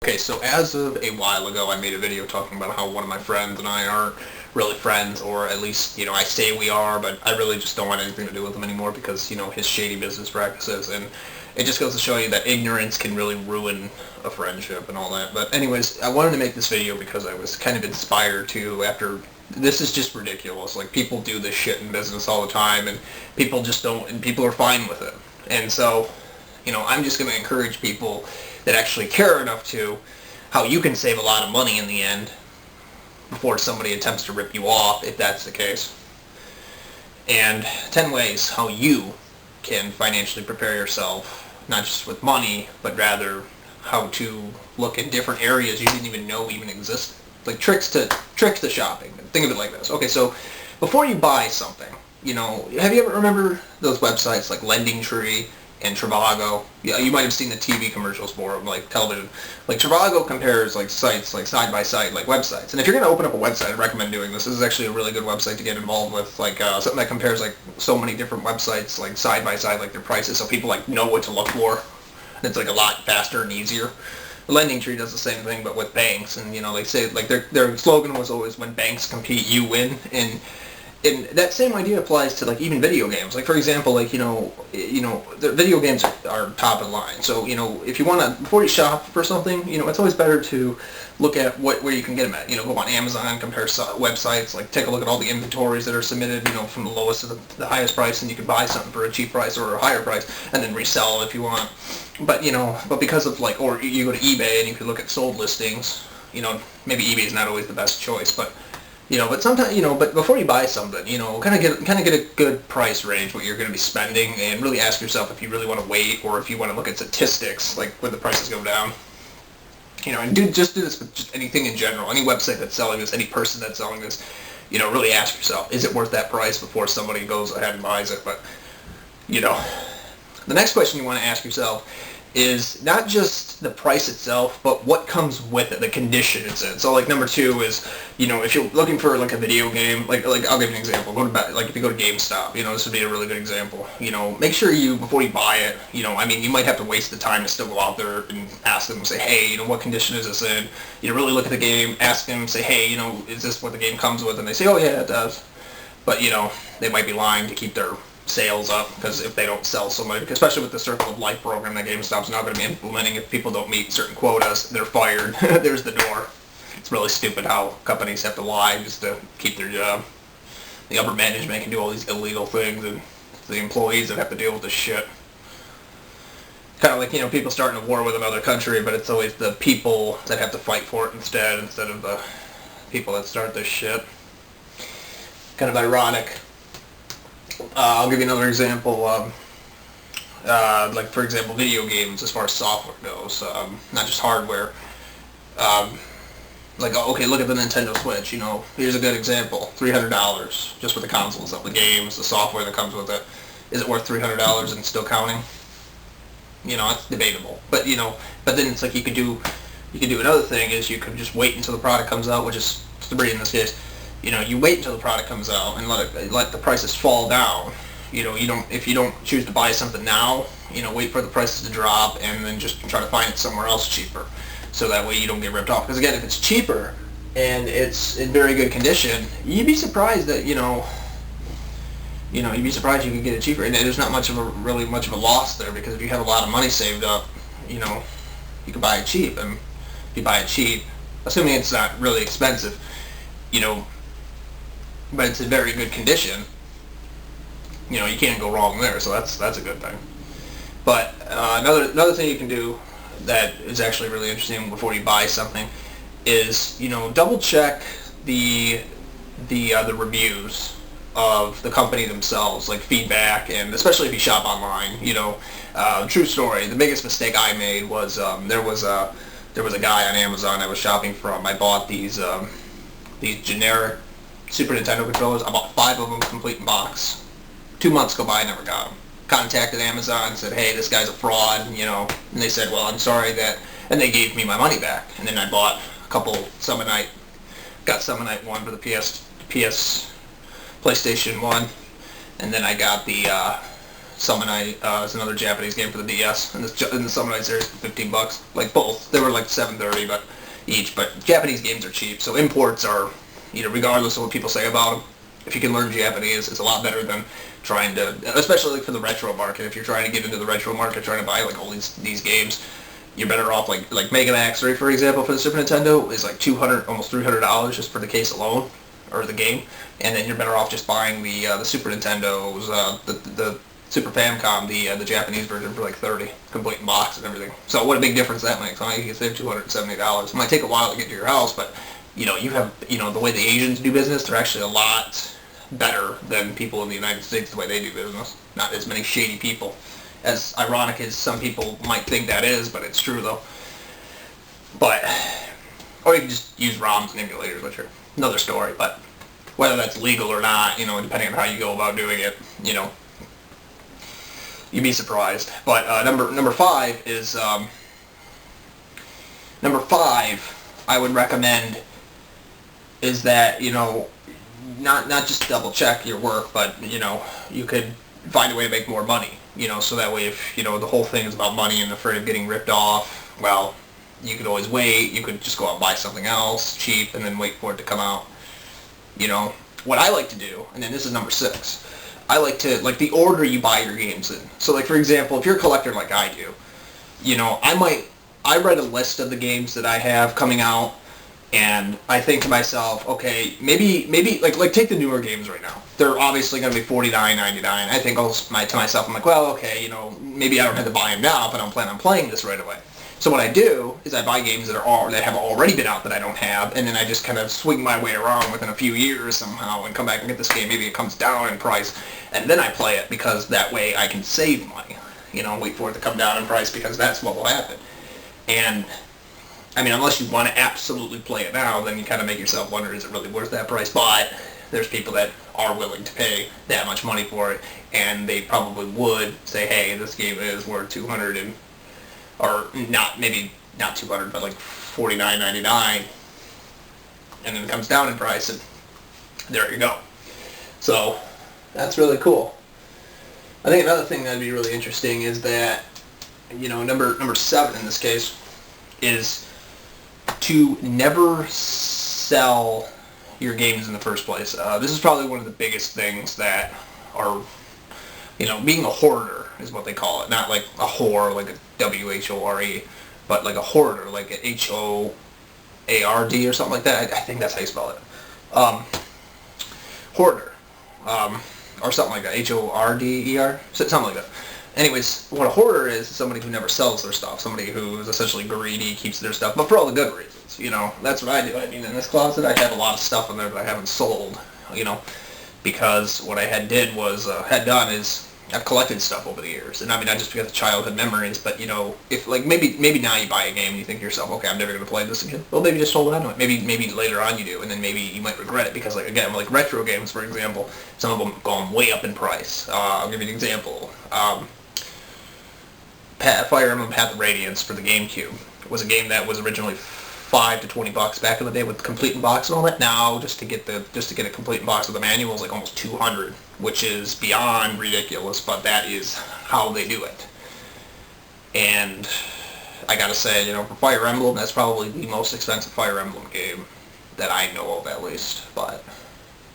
Okay, so as of a while ago, I made a video talking about how one of my friends and I aren't really friends, or at least, I say we are, but I really just don't want anything to do with him anymore because, his shady business practices, and it just goes to show you that ignorance can really ruin a friendship and all that. But anyways, I wanted to make this video because I was kind of inspired to after, this is just ridiculous. Like, people do this shit in business all the time, and people just don't, and people are fine with it. And so, I'm just going to encourage people that actually care enough to how you can save a lot of money in the end before somebody attempts to rip you off, if that's the case. And 10 ways how you can financially prepare yourself, not just with money, but rather how to look in different areas you didn't even know even existed. Like tricks to shopping. Think of it like this. Okay, so before you buy something, have you ever remember those websites like Lending Tree and Trivago? Yeah, you might have seen the TV commercials for them, like television. Like Trivago compares like sites, like side by side, like websites. And if you're going to open up a website, I recommend doing this. This is actually a really good website to get involved with, like something that compares like so many different websites, like side by side, like their prices, so people like know what to look for. And it's like a lot faster and easier. Lending Tree does the same thing, but with banks, and they say like their slogan was always, "When banks compete, you win." And that same idea applies to like even video games. Like for example, like the video games are top of the line. So if you want to, before you shop for something, it's always better to look at where you can get them at. Go on Amazon, compare websites, like take a look at all the inventories that are submitted, from the lowest to the highest price, and you can buy something for a cheap price or a higher price, and then resell if you want. But but because of or you go to eBay and you can look at sold listings. Maybe eBay is not always the best choice, but. But sometimes, but before you buy something, kind of get a good price range, what you're going to be spending, and really ask yourself if you really want to wait, or if you want to look at statistics, like when the prices go down. And just do this with just anything in general, any website that's selling this, any person that's selling this, really ask yourself, is it worth that price before somebody goes ahead and buys it? But, the next question you want to ask yourself is not just the price itself, but what comes with it, the condition it's in. So like number 2 is, if you're looking for like a video game, like I'll give you an example. If you go to GameStop, this would be a really good example. Make sure before you buy it, you might have to waste the time to still go out there and ask them and say, hey, what condition is this in? Really look at the game, ask them, say, hey, is this what the game comes with? And they say, oh yeah, it does. But they might be lying to keep their sales up, because if they don't sell so much, especially with the Circle of Life program that GameStop's now going to be implementing, if people don't meet certain quotas, they're fired. There's the door. It's really stupid how companies have to lie just to keep their job. The upper management can do all these illegal things, and it's the employees that have to deal with this shit. Kind of like, people starting a war with another country, but it's always the people that have to fight for it instead of the people that start this shit. Kind of ironic. I'll give you another example. Like for example, video games as far as software goes, not just hardware. Okay, look at the Nintendo Switch. Here's a good example: $300 just for the consoles, the games, the software that comes with it. Is it worth $300 and still counting? It's debatable. But but then it's like you could do another thing is you could just wait until the product comes out, which is 3 in this case. You wait until the product comes out and let the prices fall down. If you don't choose to buy something now, wait for the prices to drop and then just try to find it somewhere else cheaper. So that way you don't get ripped off. Because again, if it's cheaper and it's in very good condition, you'd be surprised that, you'd be surprised you could get it cheaper. And there's not really much of a loss there, because if you have a lot of money saved up, you can buy it cheap. And if you buy it cheap, assuming it's not really expensive, but it's in very good condition, you can't go wrong there, so that's a good thing. But another thing you can do that is actually really interesting before you buy something is, double check the reviews of the company themselves, like feedback, and especially if you shop online. True story, the biggest mistake I made was there was a guy on Amazon I was shopping from. I bought these generic Super Nintendo controllers. I bought 5 of them complete in box. 2 months go by, I never got them. Contacted Amazon, said, hey, this guy's a fraud, and they said, well, I'm sorry that, and they gave me my money back. And then I bought a couple Summonite, got Summonite 1 for the PlayStation 1, and then I got the Summonite is another Japanese game for the DS, and the Summonite series is $15. Like both, they were like $7.30, but each. But Japanese games are cheap, so imports are, regardless of what people say about them, if you can learn Japanese, it's a lot better than trying to, especially like for the retro market. If you're trying to get into the retro market, trying to buy like all these games, you're better off like Mega Man X3, for example, for the Super Nintendo is like $200, almost $300 just for the case alone, or the game, and then you're better off just buying the Super Nintendo's, the Super Famicom, the Japanese version for like $30, complete in box and everything. So what a big difference that makes. You can save $270. It might take a while to get to your house, but you have the way the Asians do business, they're actually a lot better than people in the United States the way they do business. Not as many shady people. As ironic as some people might think that is, but it's true though. But, or you can just use ROMs and emulators, which are another story, but whether that's legal or not, depending on how you go about doing it, you'd be surprised. But number five is, number five I would recommend is that, not just double check your work, but, you could find a way to make more money. So that way if, the whole thing is about money and afraid of getting ripped off, well, you could always wait. You could just go out and buy something else cheap and then wait for it to come out. What I like to do, and then this is number 6, I like to, the order you buy your games in. So, for example, if you're a collector like I do, I write a list of the games that I have coming out, and I think to myself, okay, maybe take the newer games right now. They're obviously going to be $49.99. I think to myself, I'm like, well, okay, maybe I don't have to buy them now, but I don't plan on playing this right away. So what I do is I buy games that have already been out that I don't have, and then I just kind of swing my way around within a few years somehow and come back and get this game. Maybe it comes down in price, and then I play it because that way I can save money. Wait for it to come down in price because that's what will happen. And unless you want to absolutely play it now, then you kind of make yourself wonder, is it really worth that price? But there's people that are willing to pay that much money for it, and they probably would say, hey, this game is worth $200 or maybe not 200, but like $49.99, and then it comes down in price, and there you go. So that's really cool. I think another thing that'd be really interesting is that, number 7 in this case is to never sell your games in the first place. This is probably one of the biggest things that are, being a hoarder is what they call it. Not like a whore, like a W-H-O-R-E, but like a hoarder, like a H-O-A-R-D or something like that. I think that's how you spell it. Hoarder. Or something like that. H-O-R-D-E-R? Something like that. Anyways, what a hoarder is somebody who never sells their stuff. Somebody who is essentially greedy, keeps their stuff, but for all the good reasons. That's what I do. In this closet, I have a lot of stuff in there that I haven't sold, because what I had done is I've collected stuff over the years, and not just because of childhood memories, but if maybe now you buy a game and you think to yourself, okay, I'm never going to play this again. Well, maybe just hold on to it. Maybe later on you do, and then maybe you might regret it because, like retro games, for example, some of them have gone way up in price. I'll give you an example. Fire Emblem Path of Radiance for the GameCube was a game that was originally $5 to $20 back in the day with complete in box and all that. Now, just to get a complete in box with the manual is like almost $200, which is beyond ridiculous, but that is how they do it. And I gotta say, for Fire Emblem, that's probably the most expensive Fire Emblem game that I know of, at least. But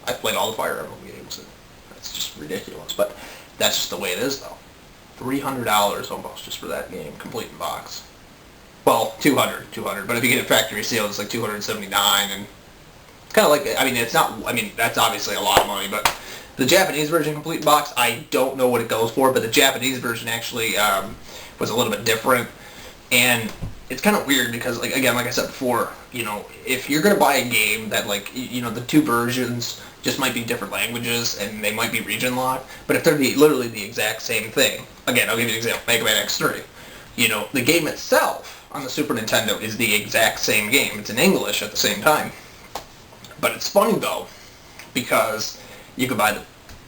I've played all the Fire Emblem games, and that's just ridiculous. But that's just the way it is, though. $300 almost just for that game, complete in box. Well, $200, but if you get it factory sealed, it's like $279, and it's kind of like, it's not, that's obviously a lot of money, but the Japanese version complete in box, I don't know what it goes for, but the Japanese version actually was a little bit different, and it's kind of weird because, like I said before, if you're going to buy a game that, the two versions just might be different languages, and they might be region locked, but if they're literally the exact same thing, again, I'll give you an example, Mega Man X3, the game itself on the Super Nintendo is the exact same game. It's in English at the same time. But it's funny, though, because you could buy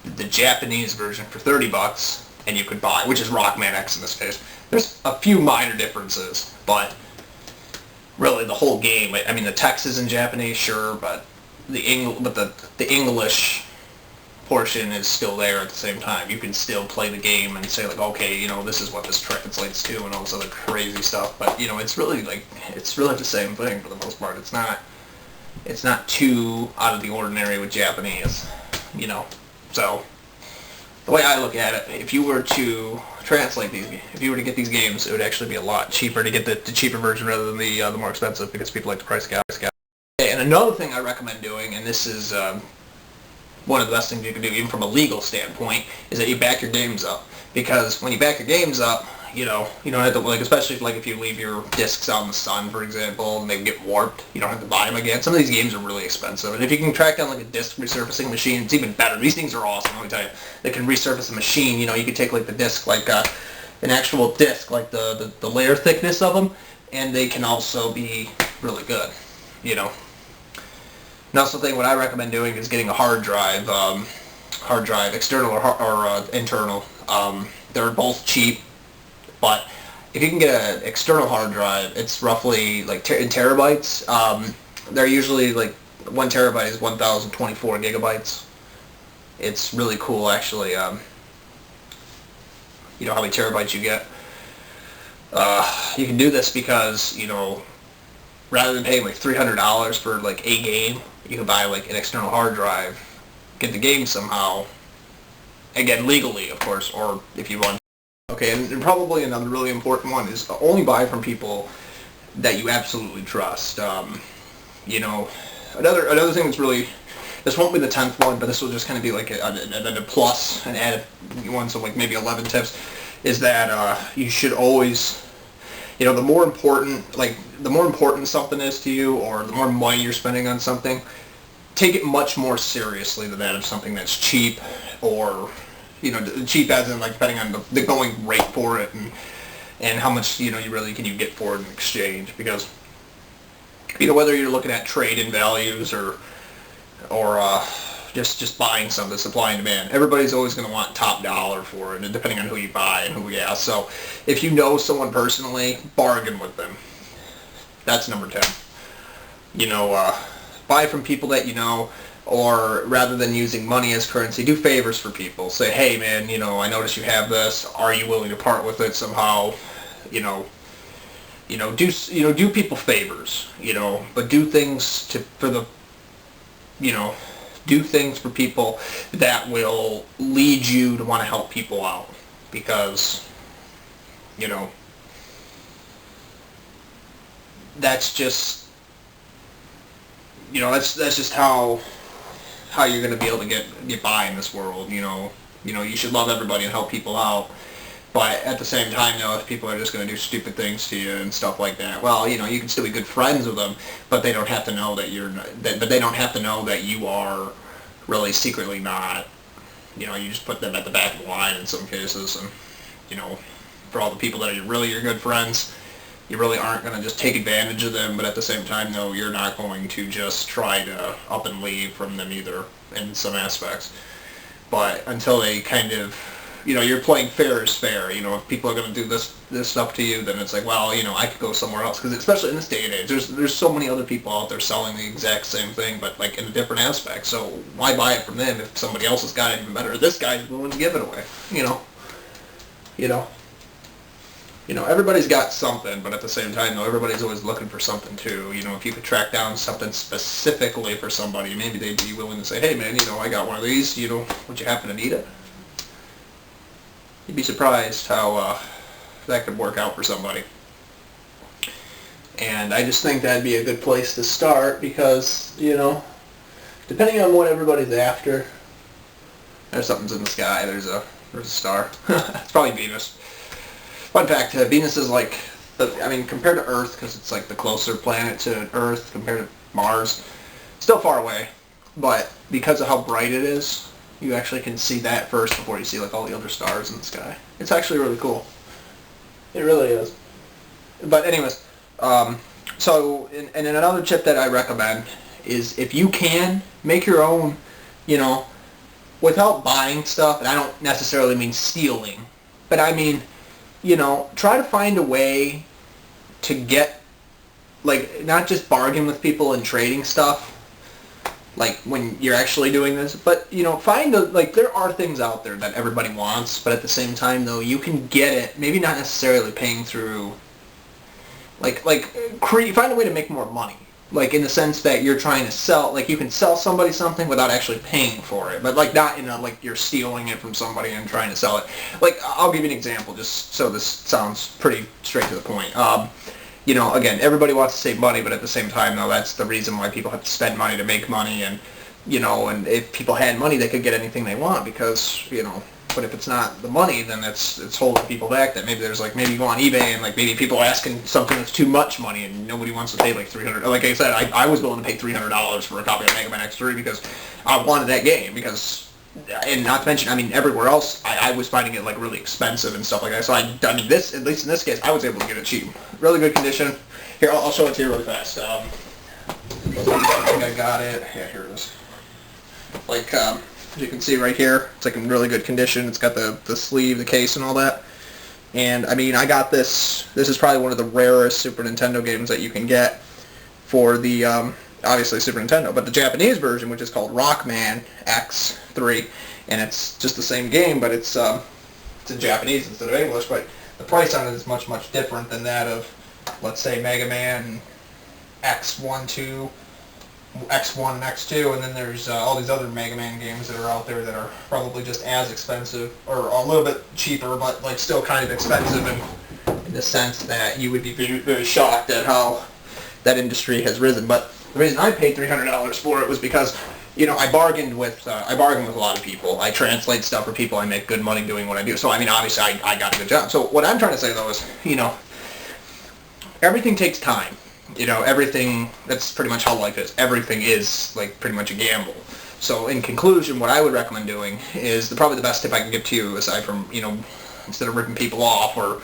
the Japanese version for $30, and you could buy, which is Rockman X in this case. There's a few minor differences, but really the whole game, the text is in Japanese, sure, but the English portion is still there at the same time. You can still play the game and say like, okay, this is what this translates to and all this other crazy stuff. But it's really the same thing for the most part. It's not too out of the ordinary with Japanese, So the way I look at it, if you were to translate these, if you were to get these games, it would actually be a lot cheaper to get the cheaper version rather than the more expensive, because people like to price gouge. Okay, and another thing I recommend doing, and this is one of the best things you can do, even from a legal standpoint, is that you back your games up. Because when you back your games up, you don't have to, especially if you leave your discs out in the sun, for example, and they get warped, you don't have to buy them again. Some of these games are really expensive, and if you can track down a disc resurfacing machine, it's even better. These things are awesome, let me tell you. They can resurface a machine. You can take the disc, an actual disc, the layer thickness of them, and they can also be really good. Another thing, what I recommend doing is getting a hard drive, external or internal. They're both cheap, but if you can get an external hard drive, it's roughly in terabytes. They're usually 1 terabyte is 1,024 gigabytes. It's really cool, actually. How many terabytes you get. You can do this because rather than paying $300 for a game, you can buy an external hard drive, get the game somehow, again legally of course, or if you want. Okay, and probably another really important one is only buy from people that you absolutely trust. Another thing that's really, this won't be the 10th one, but this will just kind of be a plus, an added one, so maybe 11 tips, is that you should always, the more important something is to you, or the more money you're spending on something, take it much more seriously than that of something that's cheap, or cheap as in depending on the going rate for it, and how much you really can get for it in exchange. Because whether you're looking at trade-in values or just buying something, supply and demand, everybody's always going to want top dollar for it, and depending on who you buy and who you ask. So if you know someone personally, bargain with them. That's number 10. Buy from people that you know, or rather than using money as currency, do favors for people. Say, hey man, I notice you have this. Are you willing to part with it somehow? Do people favors. But do things do things for people that will lead you to want to help people out, because that's just that's just how you're going to be able to get by in this world. You should love everybody and help people out, but at the same time, if people are just going to do stupid things to you and stuff like that, well, you can still be good friends with them, but they don't have to know that they don't have to know that you are really secretly not. You just put them at the back of the line in some cases, and for all the people that are really your good friends, you really aren't going to just take advantage of them, but at the same time, though, you're not going to just try to up and leave from them either in some aspects. But until they kind of, you're playing fair is fair. If people are going to do this stuff to you, then it's well, I could go somewhere else. Because especially in this day and age, there's so many other people out there selling the exact same thing, but in a different aspect. So why buy it from them if somebody else has got it even better? This guy's willing to give it away. Everybody's got something, but at the same time, though, everybody's always looking for something too. If you could track down something specifically for somebody, maybe they'd be willing to say, hey man, I got one of these, would you happen to need it? You'd be surprised how that could work out for somebody. And I just think that'd be a good place to start, because, depending on what everybody's after, there's something's in the sky, there's a star. It's probably Venus. Fun fact, Venus is compared to Earth, because it's the closer planet to Earth compared to Mars, still far away, but because of how bright it is, you actually can see that first before you see all the other stars in the sky. It's actually really cool. It really is. But anyways, so, and another tip that I recommend is, if you can, make your own, without buying stuff, and I don't necessarily mean stealing, but I mean, try to find a way to get, not just bargain with people and trading stuff, like when you're actually doing this. But you know, find the, like, there are things out there that everybody wants, but at the same time though, you can get it, maybe not necessarily paying through, find a way to make more money. Like, in the sense that you're trying to sell, like, you can sell somebody something without actually paying for it, but like not in a, like, you're stealing it from somebody and trying to sell it. Like, I'll give you an example just so this sounds pretty straight to the point. You know, again, everybody wants to save money, but at the same time, though, that's the reason why people have to spend money to make money. And, you know, and if people had money, they could get anything they want because, you know, but if it's not the money, then it's holding people back. That maybe there's, like, maybe you go on eBay and, like, maybe people are asking something that's too much money and nobody wants to pay, like, $300. Like I said, I was willing to pay $300 for a copy of Mega Man X3 because I wanted that game because... And not to mention, I mean, everywhere else, I was finding it, like, really expensive and stuff like that. So, I mean, this, at least in this case, I was able to get it cheap. Really good condition. Here, I'll show it to you really fast. I think I got it. Yeah, here it is. Like, as you can see right here, it's, like, in really good condition. It's got the sleeve, the case, and all that. And, I mean, I got this. This is probably one of the rarest Super Nintendo games that you can get for the... obviously Super Nintendo, but the Japanese version, which is called Rockman X3, and it's just the same game, but it's in Japanese instead of English, but the price on it is much, much different than that of, let's say, Mega Man X1 and X2, and then there's all these other Mega Man games that are out there that are probably just as expensive, or a little bit cheaper, but like still kind of expensive in the sense that you would be very, very shocked at how that industry has risen. But the reason I paid $300 for it was because, you know, I bargained with a lot of people. I translate stuff for people. I make good money doing what I do. So, I mean, obviously, I got a good job. So what I'm trying to say, though, is, you know, everything takes time. You know, everything, that's pretty much how life is. Everything is, like, pretty much a gamble. So, in conclusion, what I would recommend doing is probably the best tip I can give to you, aside from, you know, instead of ripping people off or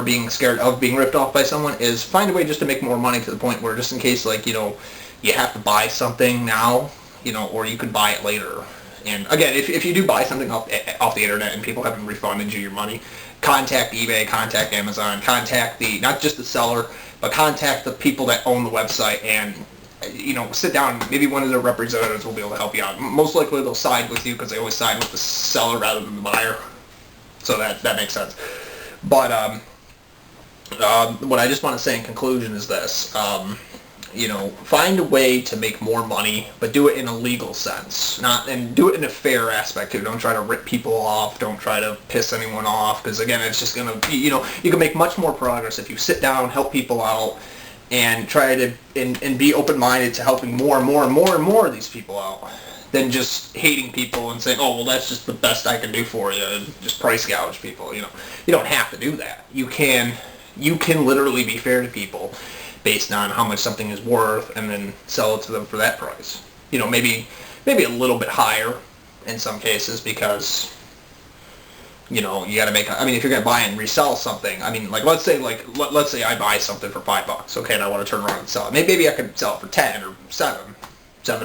being scared of being ripped off by someone, is find a way just to make more money to the point where, just in case, like, you know, you have to buy something now, you know, or you could buy it later. And again, if you do buy something off the internet and people haven't refunded you your money, contact eBay, contact Amazon, contact not just the seller, but contact the people that own the website, and, you know, sit down. Maybe one of their representatives will be able to help you out. Most likely they'll side with you because they always side with the seller rather than the buyer. So that makes sense. But what I just want to say in conclusion is this. You know, find a way to make more money, but do it in a legal sense. And do it in a fair aspect, too. Don't try to rip people off. Don't try to piss anyone off. Because, again, it's just going to, you know, you can make much more progress if you sit down, help people out, and try to, and be open-minded to helping more and more and more and more of these people out, than just hating people and saying, oh, well, that's just the best I can do for you, and just price gouge people. You know, you don't have to do that. You can literally be fair to people based on how much something is worth, and then sell it to them for that price. You know, maybe a little bit higher in some cases, because, you know, you got to make, I mean, if you're going to buy and resell something, I mean, let's say I buy something for $5, okay, and I want to turn around and sell it. Maybe I could sell it for 10 or 7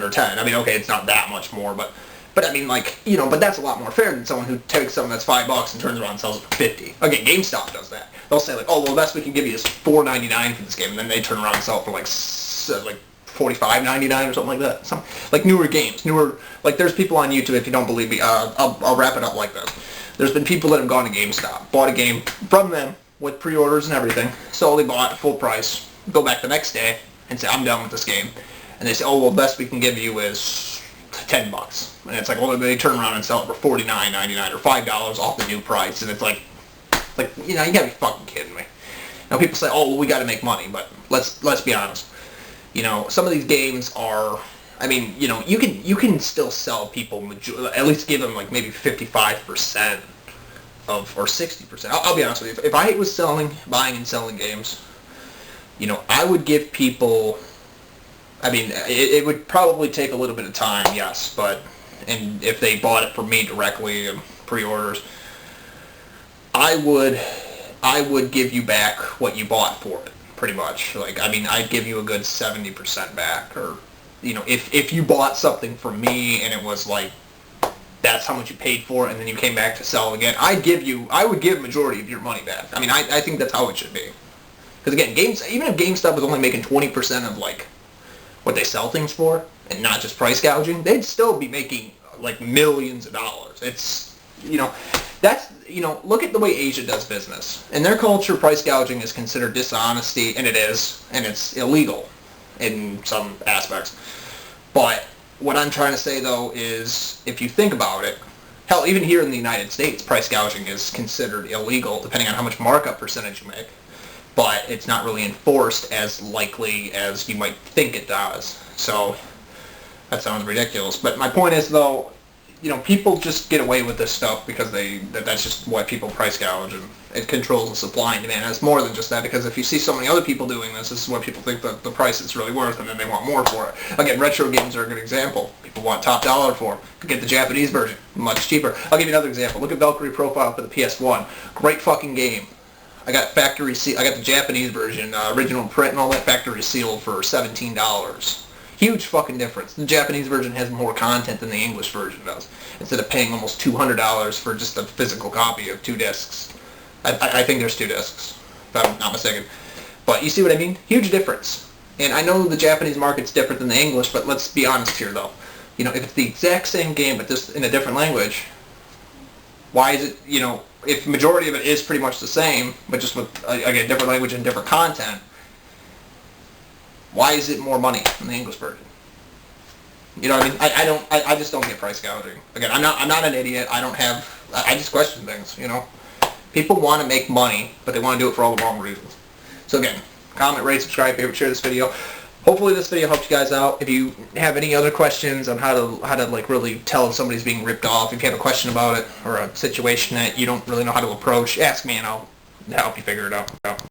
or 10. I mean, okay, it's not that much more, but I mean, like, you know, but that's a lot more fair than someone who takes something that's $5 and turns around and sells it for 50. Again, GameStop does that. They'll say, like, oh, well, the best we can give you is $4.99 for this game, and then they turn around and sell it for like $45.99 or something like that. Like newer games, like, there's people on YouTube, if you don't believe me, I'll wrap it up like this. There's been people that have gone to GameStop, bought a game from them with pre-orders and everything, solely bought full price, go back the next day and say, I'm done with this game. And they say, oh, well, the best we can give you is $10. And it's like, well, they turn around and sell it for $49.99 or $5 off the new price. And it's like, you know, you gotta be fucking kidding me. Now, people say, oh, well, we gotta make money, but let's be honest. You know, some of these games are, I mean, you know, you can still sell people, at least give them, like, maybe 55% of, or 60%. I'll be honest with you. If I was buying and selling games, you know, I would give people, I mean, it would probably take a little bit of time, yes, and if they bought it from me directly and pre-orders, I would give you back what you bought for it, pretty much. Like, I mean, I'd give you a good 70% back, or, you know, if you bought something from me and it was like, that's how much you paid for it, and then you came back to sell it again, I would give a majority of your money back. I mean, I think that's how it should be. Because, again, even if GameStop is only making 20% of, like, what they sell things for, and not just price gouging, they'd still be making like millions of dollars. It's, that's, look at the way Asia does business. In their culture, price gouging is considered dishonesty, and it is, and it's illegal in some aspects. But what I'm trying to say, though, is if you think about it, hell, even here in the United States, price gouging is considered illegal depending on how much markup percentage you make. But it's not really enforced as likely as you might think it does. So that sounds ridiculous. But my point is, though, people just get away with this stuff because that's just why people price gouge, and it controls the supply and demand. And it's more than just that, because if you see so many other people doing this is what people think that the price is really worth, and then they want more for it. Again, retro games are a good example. People want top dollar for them. Get the Japanese version, much cheaper. I'll give you another example. Look at Valkyrie Profile for the PS1. Great fucking game. I got factory seal. I got the Japanese version, original print and all that, factory sealed for $17. Huge fucking difference. The Japanese version has more content than the English version does. Instead of paying almost $200 for just a physical copy of 2 discs. I think there's 2 discs, if I'm not mistaken. But you see what I mean? Huge difference. And I know the Japanese market's different than the English, but let's be honest here, though. If it's the exact same game, but just in a different language, why is it, if the majority of it is pretty much the same, but just with, again, different language and different content, why is it more money than the English version? You know what I mean? I just don't get price gouging. Again, I'm not an idiot. I just question things, People want to make money, but they want to do it for all the wrong reasons. So again, comment, rate, subscribe, favorite, share this video. Hopefully this video helped you guys out. If you have any other questions on how to like really tell if somebody's being ripped off, if you have a question about it or a situation that you don't really know how to approach, ask me and I'll help you figure it out.